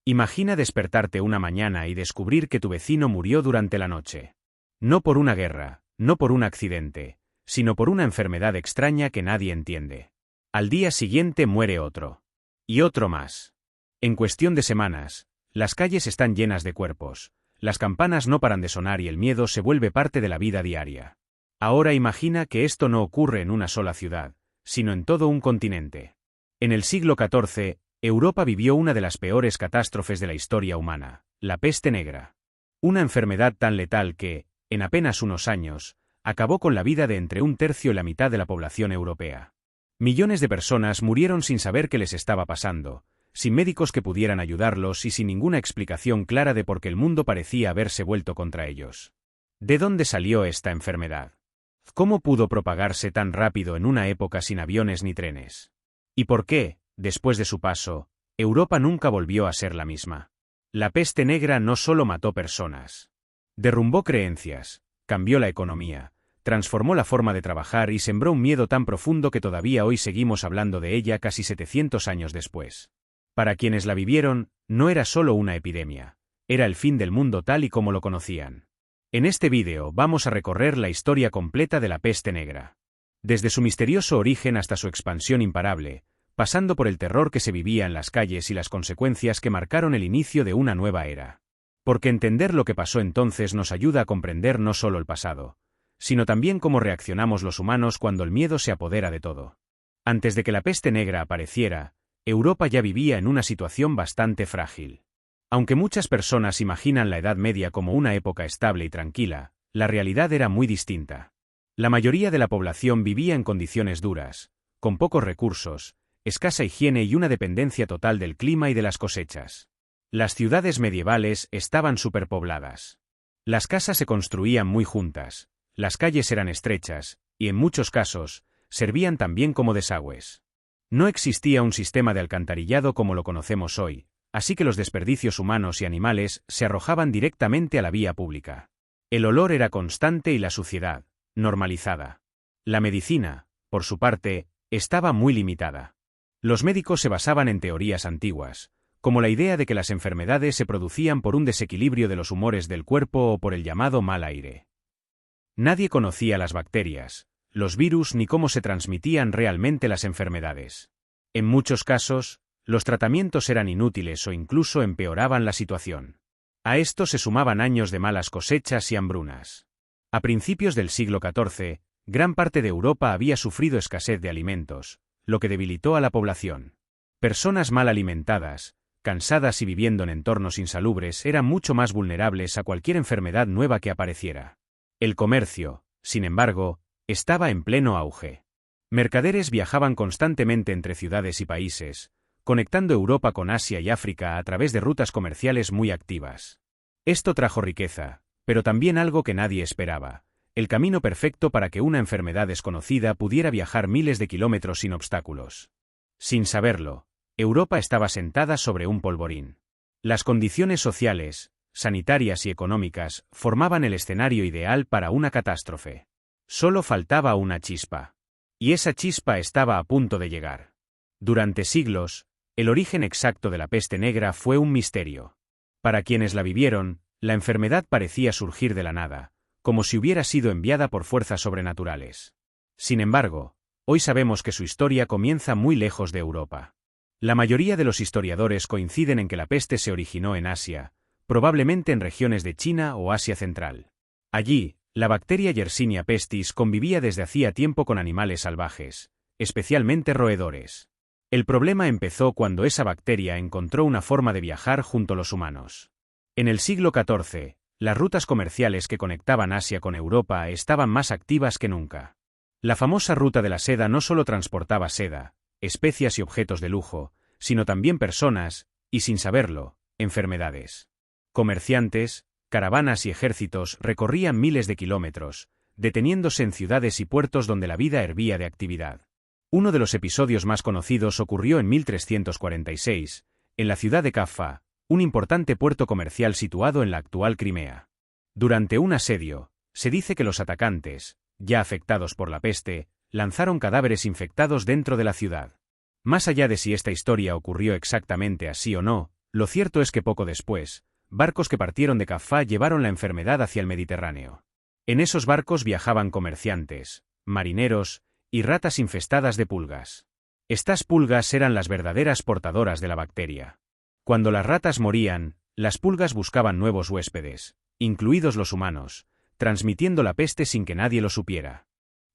Imagina despertarte una mañana y descubrir que tu vecino murió durante la noche. No por una guerra, no por un accidente, sino por una enfermedad extraña que nadie entiende. Al día siguiente muere otro. Y otro más. En cuestión de semanas, las calles están llenas de cuerpos, las campanas no paran de sonar y el miedo se vuelve parte de la vida diaria. Ahora imagina que esto no ocurre en una sola ciudad, sino en todo un continente. En el siglo XIV, Europa vivió una de las peores catástrofes de la historia humana, la peste negra. Una enfermedad tan letal que, en apenas unos años, acabó con la vida de entre un tercio y la mitad de la población europea. Millones de personas murieron sin saber qué les estaba pasando, sin médicos que pudieran ayudarlos y sin ninguna explicación clara de por qué el mundo parecía haberse vuelto contra ellos. ¿De dónde salió esta enfermedad? ¿Cómo pudo propagarse tan rápido en una época sin aviones ni trenes? ¿Y por qué, después de su paso, Europa nunca volvió a ser la misma? La peste negra no solo mató personas. Derrumbó creencias, cambió la economía, transformó la forma de trabajar y sembró un miedo tan profundo que todavía hoy seguimos hablando de ella casi 700 años después. Para quienes la vivieron, no era solo una epidemia, era el fin del mundo tal y como lo conocían. En este vídeo vamos a recorrer la historia completa de la peste negra. Desde su misterioso origen hasta su expansión imparable, pasando por el terror que se vivía en las calles y las consecuencias que marcaron el inicio de una nueva era. Porque entender lo que pasó entonces nos ayuda a comprender no solo el pasado, sino también cómo reaccionamos los humanos cuando el miedo se apodera de todo. Antes de que la peste negra apareciera, Europa ya vivía en una situación bastante frágil. Aunque muchas personas imaginan la Edad Media como una época estable y tranquila, la realidad era muy distinta. La mayoría de la población vivía en condiciones duras, con pocos recursos, escasa higiene y una dependencia total del clima y de las cosechas. Las ciudades medievales estaban superpobladas. Las casas se construían muy juntas, las calles eran estrechas, y en muchos casos, servían también como desagües. No existía un sistema de alcantarillado como lo conocemos hoy, así que los desperdicios humanos y animales se arrojaban directamente a la vía pública. El olor era constante y la suciedad, normalizada. La medicina, por su parte, estaba muy limitada. Los médicos se basaban en teorías antiguas, como la idea de que las enfermedades se producían por un desequilibrio de los humores del cuerpo o por el llamado mal aire. Nadie conocía las bacterias, los virus ni cómo se transmitían realmente las enfermedades. En muchos casos, los tratamientos eran inútiles o incluso empeoraban la situación. A esto se sumaban años de malas cosechas y hambrunas. A principios del siglo XIV, gran parte de Europa había sufrido escasez de alimentos, lo que debilitó a la población. Personas mal alimentadas, cansadas y viviendo en entornos insalubres eran mucho más vulnerables a cualquier enfermedad nueva que apareciera. El comercio, sin embargo, estaba en pleno auge. Mercaderes viajaban constantemente entre ciudades y países, conectando Europa con Asia y África a través de rutas comerciales muy activas. Esto trajo riqueza, pero también algo que nadie esperaba: el camino perfecto para que una enfermedad desconocida pudiera viajar miles de kilómetros sin obstáculos. Sin saberlo, Europa estaba sentada sobre un polvorín. Las condiciones sociales, sanitarias y económicas formaban el escenario ideal para una catástrofe. Solo faltaba una chispa. Y esa chispa estaba a punto de llegar. Durante siglos, el origen exacto de la peste negra fue un misterio. Para quienes la vivieron, la enfermedad parecía surgir de la nada, como si hubiera sido enviada por fuerzas sobrenaturales. Sin embargo, hoy sabemos que su historia comienza muy lejos de Europa. La mayoría de los historiadores coinciden en que la peste se originó en Asia, probablemente en regiones de China o Asia Central. Allí, la bacteria Yersinia pestis convivía desde hacía tiempo con animales salvajes, especialmente roedores. El problema empezó cuando esa bacteria encontró una forma de viajar junto a los humanos. En el siglo XIV, las rutas comerciales que conectaban Asia con Europa estaban más activas que nunca. La famosa ruta de la seda no solo transportaba seda, especias y objetos de lujo, sino también personas, y sin saberlo, enfermedades. Comerciantes, caravanas y ejércitos recorrían miles de kilómetros, deteniéndose en ciudades y puertos donde la vida hervía de actividad. Uno de los episodios más conocidos ocurrió en 1346, en la ciudad de Caffa, un importante puerto comercial situado en la actual Crimea. Durante un asedio, se dice que los atacantes, ya afectados por la peste, lanzaron cadáveres infectados dentro de la ciudad. Más allá de si esta historia ocurrió exactamente así o no, Lo cierto es que poco después, barcos que partieron de Cafá llevaron la enfermedad hacia el Mediterráneo. En esos barcos viajaban comerciantes, marineros y ratas infestadas de pulgas. Estas pulgas eran las verdaderas portadoras de la bacteria. Cuando las ratas morían, las pulgas buscaban nuevos huéspedes, incluidos los humanos, transmitiendo la peste sin que nadie lo supiera.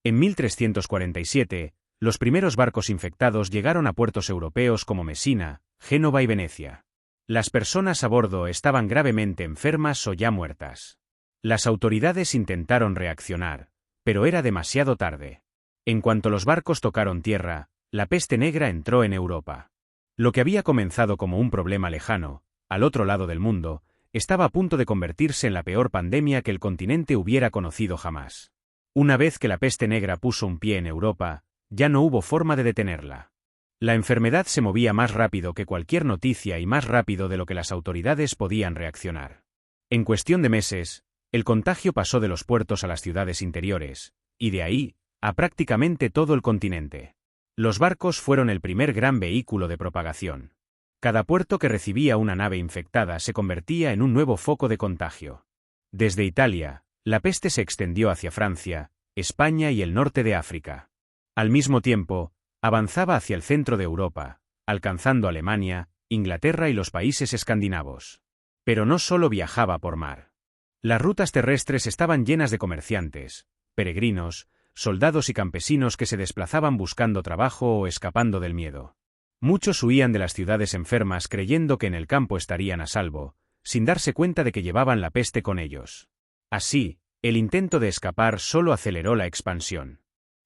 En 1347, los primeros barcos infectados llegaron a puertos europeos como Mesina, Génova y Venecia. Las personas a bordo estaban gravemente enfermas o ya muertas. Las autoridades intentaron reaccionar, pero era demasiado tarde. En cuanto los barcos tocaron tierra, la peste negra entró en Europa. Lo que había comenzado como un problema lejano, al otro lado del mundo, estaba a punto de convertirse en la peor pandemia que el continente hubiera conocido jamás. Una vez que la peste negra puso un pie en Europa, ya no hubo forma de detenerla. La enfermedad se movía más rápido que cualquier noticia y más rápido de lo que las autoridades podían reaccionar. En cuestión de meses, el contagio pasó de los puertos a las ciudades interiores, y de ahí, a prácticamente todo el continente. Los barcos fueron el primer gran vehículo de propagación. Cada puerto que recibía una nave infectada se convertía en un nuevo foco de contagio. Desde Italia, la peste se extendió hacia Francia, España y el norte de África. Al mismo tiempo, avanzaba hacia el centro de Europa, alcanzando Alemania, Inglaterra y los países escandinavos. Pero no solo viajaba por mar. Las rutas terrestres estaban llenas de comerciantes, peregrinos, soldados y campesinos que se desplazaban buscando trabajo o escapando del miedo. Muchos huían de las ciudades enfermas creyendo que en el campo estarían a salvo, sin darse cuenta de que llevaban la peste con ellos. Así, el intento de escapar solo aceleró la expansión.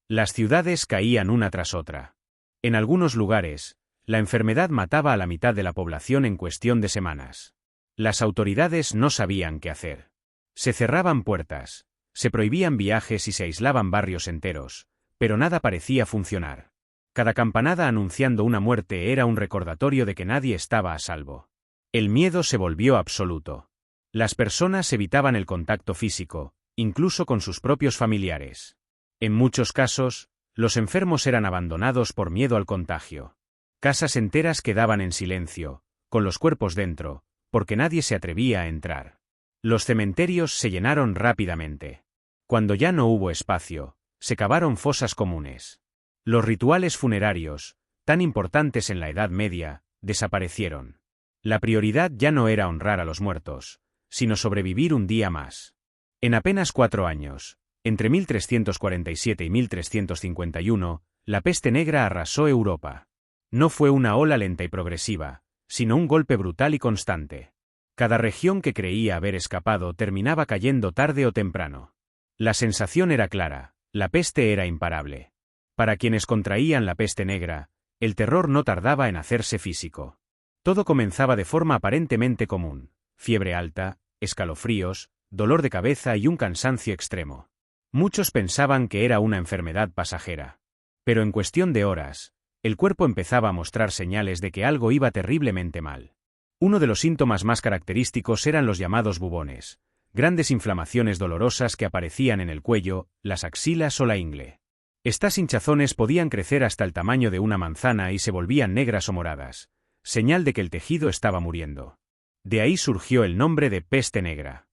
Las ciudades caían una tras otra. En algunos lugares, la enfermedad mataba a la mitad de la población en cuestión de semanas. Las autoridades no sabían qué hacer. Se cerraban puertas, se prohibían viajes y se aislaban barrios enteros, pero nada parecía funcionar. Cada campanada anunciando una muerte era un recordatorio de que nadie estaba a salvo. El miedo se volvió absoluto. Las personas evitaban el contacto físico, incluso con sus propios familiares. En muchos casos, los enfermos eran abandonados por miedo al contagio. Casas enteras quedaban en silencio, con los cuerpos dentro, porque nadie se atrevía a entrar. Los cementerios se llenaron rápidamente. Cuando ya no hubo espacio, se cavaron fosas comunes. Los rituales funerarios, tan importantes en la Edad Media, desaparecieron. La prioridad ya no era honrar a los muertos, sino sobrevivir un día más. En apenas 4 años, entre 1347 y 1351, la peste negra arrasó Europa. No fue una ola lenta y progresiva, sino un golpe brutal y constante. Cada región que creía haber escapado terminaba cayendo tarde o temprano. La sensación era clara, la peste era imparable. Para quienes contraían la peste negra, el terror no tardaba en hacerse físico. Todo comenzaba de forma aparentemente común: fiebre alta, escalofríos, dolor de cabeza y un cansancio extremo. Muchos pensaban que era una enfermedad pasajera. Pero en cuestión de horas, el cuerpo empezaba a mostrar señales de que algo iba terriblemente mal. Uno de los síntomas más característicos eran los llamados bubones, grandes inflamaciones dolorosas que aparecían en el cuello, las axilas o la ingle. Estas hinchazones podían crecer hasta el tamaño de una manzana y se volvían negras o moradas, señal de que el tejido estaba muriendo. De ahí surgió el nombre de peste negra.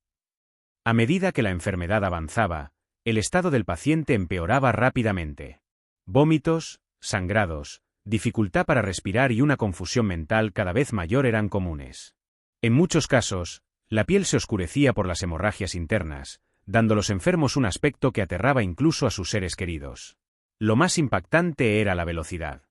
A medida que la enfermedad avanzaba, el estado del paciente empeoraba rápidamente. Vómitos, sangrados, dificultad para respirar y una confusión mental cada vez mayor eran comunes. En muchos casos, la piel se oscurecía por las hemorragias internas, dando a los enfermos un aspecto que aterraba incluso a sus seres queridos. Lo más impactante era la velocidad.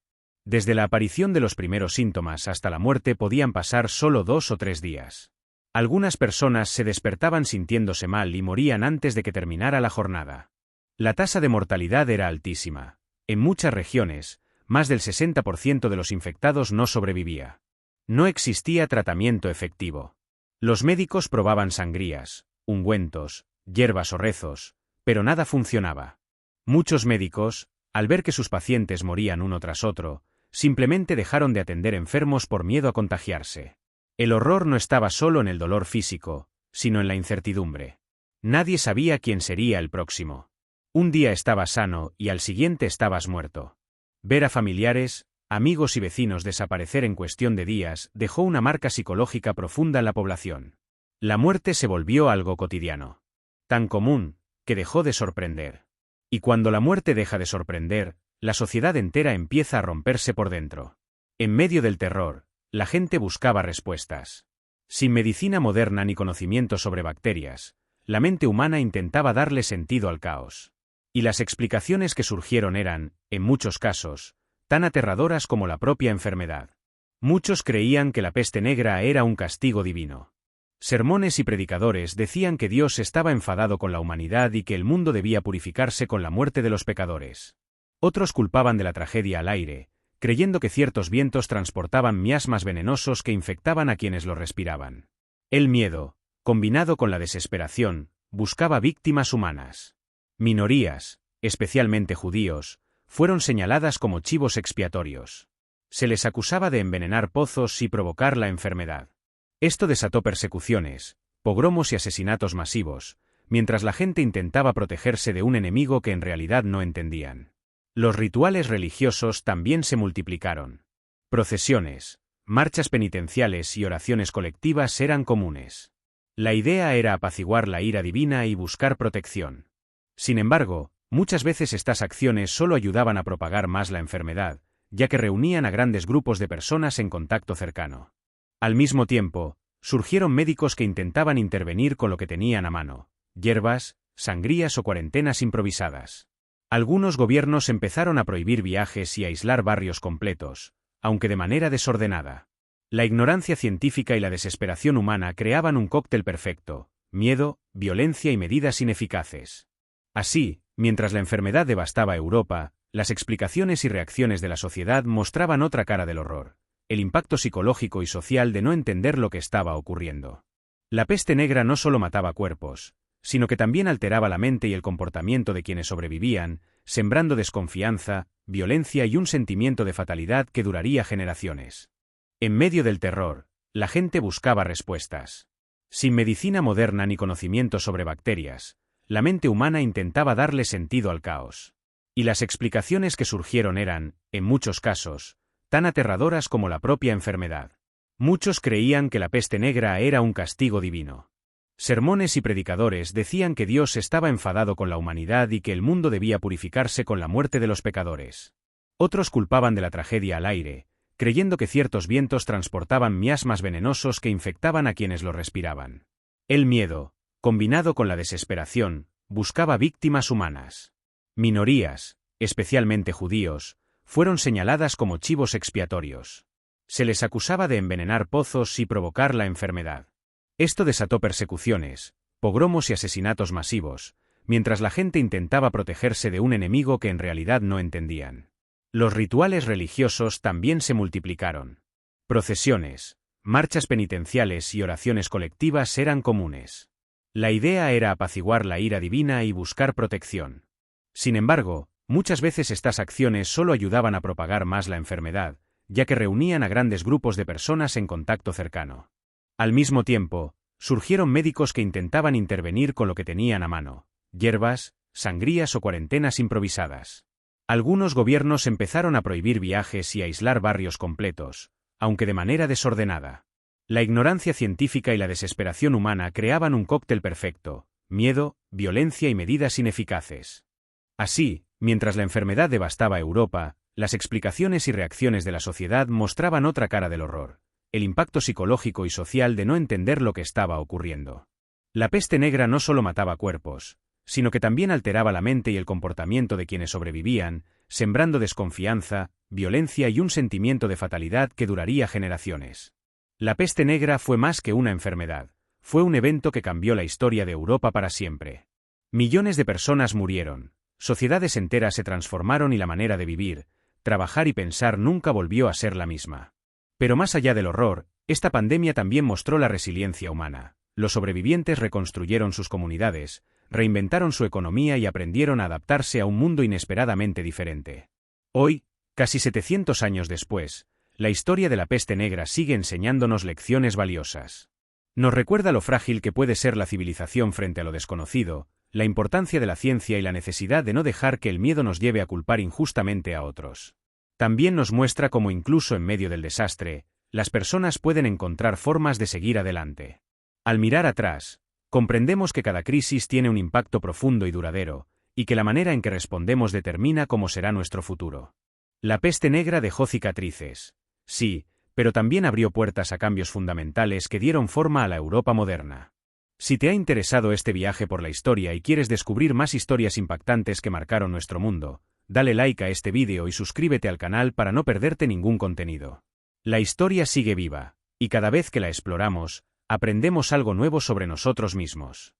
Desde la aparición de los primeros síntomas hasta la muerte podían pasar solo 2 o 3 días. Algunas personas se despertaban sintiéndose mal y morían antes de que terminara la jornada. La tasa de mortalidad era altísima. En muchas regiones, más del 60% de los infectados no sobrevivía. No existía tratamiento efectivo. Los médicos probaban sangrías, ungüentos, hierbas o rezos, pero nada funcionaba. Muchos médicos, al ver que sus pacientes morían uno tras otro, simplemente dejaron de atender enfermos por miedo a contagiarse. El horror no estaba solo en el dolor físico, sino en la incertidumbre. Nadie sabía quién sería el próximo. Un día estabas sano y al siguiente estabas muerto. Ver a familiares, amigos y vecinos desaparecer en cuestión de días dejó una marca psicológica profunda en la población. La muerte se volvió algo cotidiano. Tan común, que dejó de sorprender. Y cuando la muerte deja de sorprender, la sociedad entera empieza a romperse por dentro. En medio del terror, la gente buscaba respuestas. Sin medicina moderna ni conocimiento sobre bacterias, la mente humana intentaba darle sentido al caos. Y las explicaciones que surgieron eran, en muchos casos, tan aterradoras como la propia enfermedad. Muchos creían que la peste negra era un castigo divino. Sermones y predicadores decían que Dios estaba enfadado con la humanidad y que el mundo debía purificarse con la muerte de los pecadores. Otros culpaban de la tragedia al aire, creyendo que ciertos vientos transportaban miasmas venenosos que infectaban a quienes lo respiraban. El miedo, combinado con la desesperación, buscaba víctimas humanas. Minorías, especialmente judíos, fueron señaladas como chivos expiatorios. Se les acusaba de envenenar pozos y provocar la enfermedad. Esto desató persecuciones, pogromos y asesinatos masivos, mientras la gente intentaba protegerse de un enemigo que en realidad no entendían. Los rituales religiosos también se multiplicaron. Procesiones, marchas penitenciales y oraciones colectivas eran comunes. La idea era apaciguar la ira divina y buscar protección. Sin embargo, muchas veces estas acciones solo ayudaban a propagar más la enfermedad, ya que reunían a grandes grupos de personas en contacto cercano. Al mismo tiempo, surgieron médicos que intentaban intervenir con lo que tenían a mano, hierbas, sangrías o cuarentenas improvisadas. Algunos gobiernos empezaron a prohibir viajes y a aislar barrios completos, aunque de manera desordenada. La ignorancia científica y la desesperación humana creaban un cóctel perfecto: miedo, violencia y medidas ineficaces. Así, mientras la enfermedad devastaba Europa, las explicaciones y reacciones de la sociedad mostraban otra cara del horror: el impacto psicológico y social de no entender lo que estaba ocurriendo. La peste negra no solo mataba cuerpos, sino que también alteraba la mente y el comportamiento de quienes sobrevivían, sembrando desconfianza, violencia y un sentimiento de fatalidad que duraría generaciones. En medio del terror, la gente buscaba respuestas. Sin medicina moderna ni conocimiento sobre bacterias, la mente humana intentaba darle sentido al caos. Y las explicaciones que surgieron eran, en muchos casos, tan aterradoras como la propia enfermedad. Muchos creían que la peste negra era un castigo divino. Sermones y predicadores decían que Dios estaba enfadado con la humanidad y que el mundo debía purificarse con la muerte de los pecadores. Otros culpaban de la tragedia al aire, creyendo que ciertos vientos transportaban miasmas venenosos que infectaban a quienes lo respiraban. El miedo, combinado con la desesperación, buscaba víctimas humanas. Minorías, especialmente judíos, fueron señaladas como chivos expiatorios. Se les acusaba de envenenar pozos y provocar la enfermedad. Esto desató persecuciones, pogromos y asesinatos masivos, mientras la gente intentaba protegerse de un enemigo que en realidad no entendían. Los rituales religiosos también se multiplicaron. Procesiones, marchas penitenciales y oraciones colectivas eran comunes. La idea era apaciguar la ira divina y buscar protección. Sin embargo, muchas veces estas acciones solo ayudaban a propagar más la enfermedad, ya que reunían a grandes grupos de personas en contacto cercano. Al mismo tiempo, surgieron médicos que intentaban intervenir con lo que tenían a mano, hierbas, sangrías o cuarentenas improvisadas. Algunos gobiernos empezaron a prohibir viajes y a aislar barrios completos, aunque de manera desordenada. La ignorancia científica y la desesperación humana creaban un cóctel perfecto: miedo, violencia y medidas ineficaces. Así, mientras la enfermedad devastaba Europa, las explicaciones y reacciones de la sociedad mostraban otra cara del horror: el impacto psicológico y social de no entender lo que estaba ocurriendo. La peste negra no solo mataba cuerpos, sino que también alteraba la mente y el comportamiento de quienes sobrevivían, sembrando desconfianza, violencia y un sentimiento de fatalidad que duraría generaciones. La peste negra fue más que una enfermedad, fue un evento que cambió la historia de Europa para siempre. Millones de personas murieron, sociedades enteras se transformaron y la manera de vivir, trabajar y pensar nunca volvió a ser la misma. Pero más allá del horror, esta pandemia también mostró la resiliencia humana. Los sobrevivientes reconstruyeron sus comunidades, reinventaron su economía y aprendieron a adaptarse a un mundo inesperadamente diferente. Hoy, casi 700 años después, la historia de la peste negra sigue enseñándonos lecciones valiosas. Nos recuerda lo frágil que puede ser la civilización frente a lo desconocido, la importancia de la ciencia y la necesidad de no dejar que el miedo nos lleve a culpar injustamente a otros. También nos muestra cómo incluso en medio del desastre, las personas pueden encontrar formas de seguir adelante. Al mirar atrás, comprendemos que cada crisis tiene un impacto profundo y duradero, y que la manera en que respondemos determina cómo será nuestro futuro. La peste negra dejó cicatrices. Sí, pero también abrió puertas a cambios fundamentales que dieron forma a la Europa moderna. Si te ha interesado este viaje por la historia y quieres descubrir más historias impactantes que marcaron nuestro mundo, dale like a este vídeo y suscríbete al canal para no perderte ningún contenido. La historia sigue viva, y cada vez que la exploramos, aprendemos algo nuevo sobre nosotros mismos.